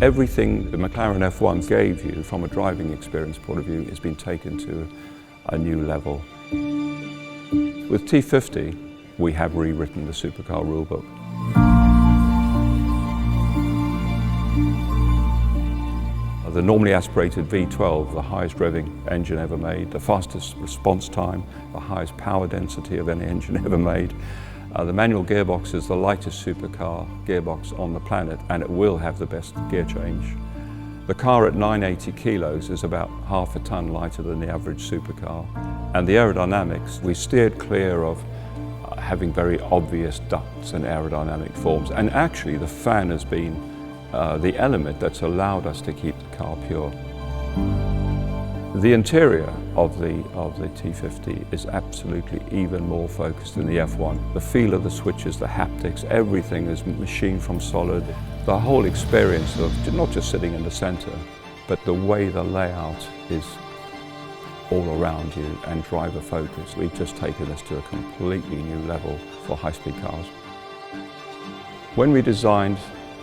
Everything the McLaren F1 gave you from a driving experience point of view has been taken to a new level. With T50, we have rewritten the supercar rulebook. The normally aspirated V12, the highest revving engine ever made, the fastest response time, the highest power density of any engine ever made. The manual gearbox is the lightest supercar gearbox on the planet, and it will have the best gear change. The car at 980 kilos is about half a ton lighter than the average supercar. And the aerodynamics, we steered clear of having very obvious ducts and aerodynamic forms. And actually the fan has been the element that's allowed us to keep the car pure. The interior of the T50 is absolutely even more focused than the F1. The feel of the switches, the haptics, everything is machined from solid. The whole experience of not just sitting in the center, but the way the layout is all around you and driver focused. We've just taken this to a completely new level for high-speed cars. When we designed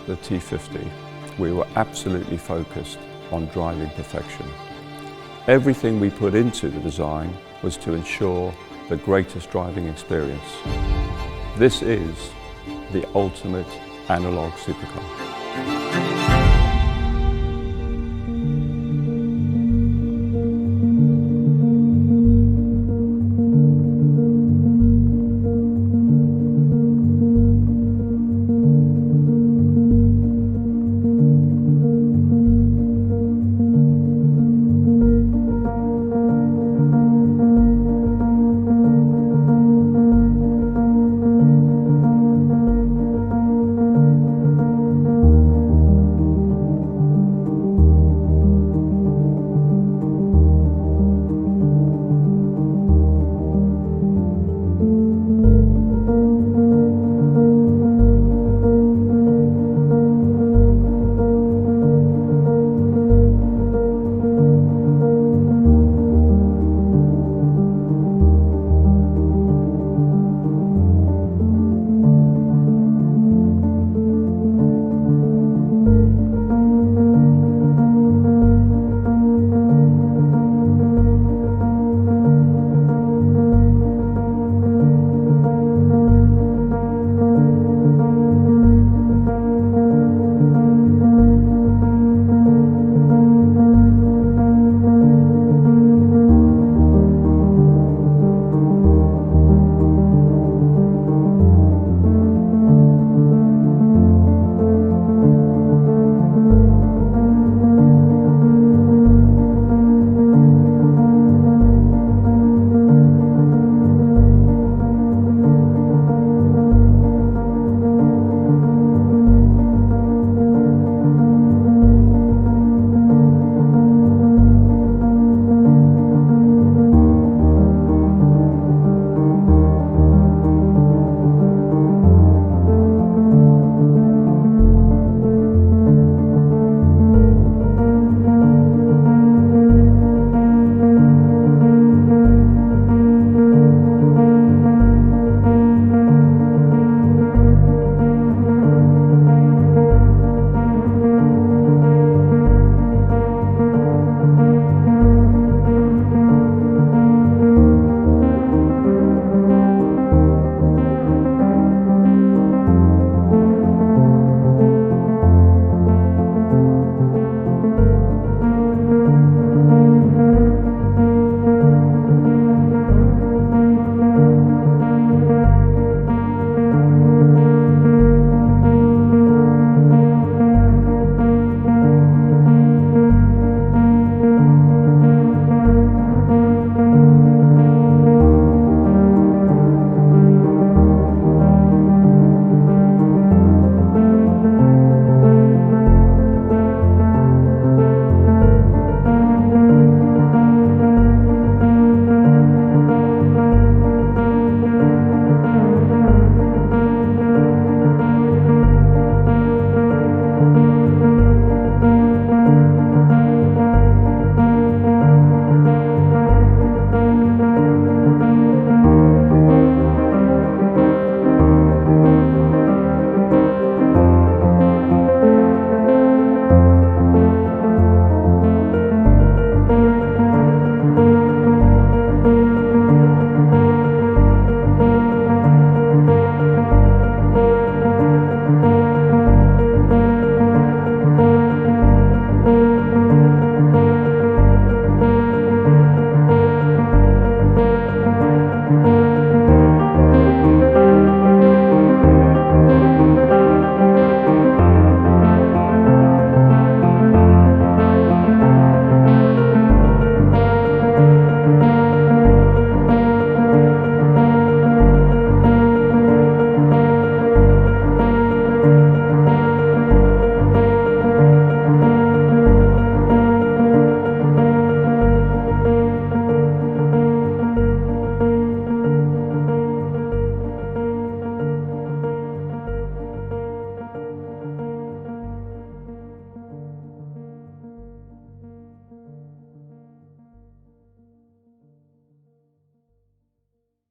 the T50, we were absolutely focused on driving perfection. Everything we put into the design was to ensure the greatest driving experience. This is the ultimate analog supercar.